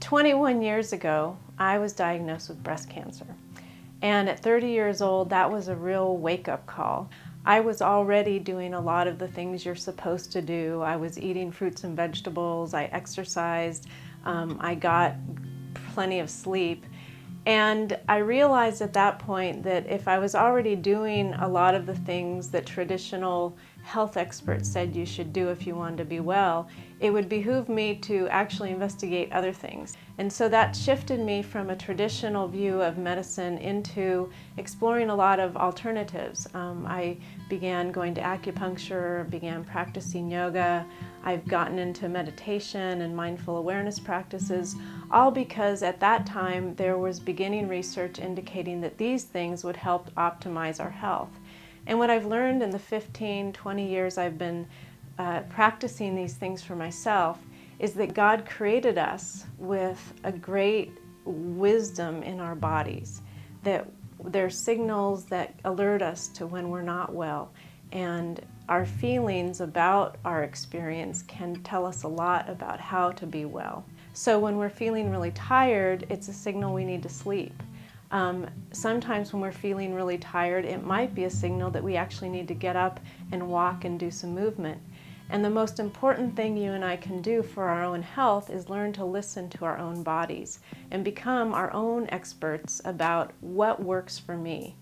21 years ago, I was diagnosed with breast cancer. And at 30 years old, that was a real wake-up call. I was already doing a lot of the things you're supposed to do. I was eating fruits and vegetables, I exercised, I got plenty of sleep. And I realized at that point that if I was already doing a lot of the things that traditional health experts said you should do if you wanted to be well, it would behoove me to actually investigate other things. And so that shifted me from a traditional view of medicine into exploring a lot of alternatives. I began going to acupuncture, began practicing yoga. I've gotten into meditation and mindful awareness practices, all because at that time there was beginning research indicating that these things would help optimize our health. And what I've learned in the 15, 20 years I've been practicing these things for myself is that God created us with a great wisdom in our bodies, that there's signals that alert us to when we're not well, and our feelings about our experience can tell us a lot about how to be well. So when we're feeling really tired, it's a signal we need to sleep. Sometimes when we're feeling really tired, it might be a signal that we actually need to get up and walk and do some movement. And the most important thing you and I can do for our own health is learn to listen to our own bodies and become our own experts about what works for me.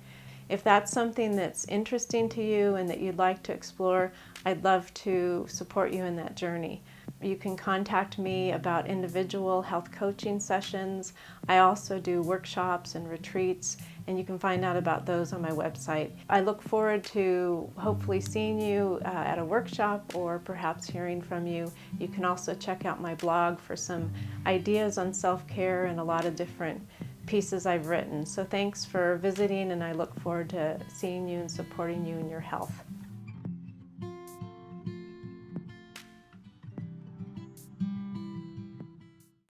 If that's something that's interesting to you and that you'd like to explore, I'd love to support you in that journey. You can contact me about individual health coaching sessions. I also do workshops and retreats, and you can find out about those on my website. I look forward to hopefully seeing you at a workshop or perhaps hearing from you. You can also check out my blog for some ideas on self-care and a lot of different pieces I've written. So thanks for visiting, and I look forward to seeing you and supporting you in your health.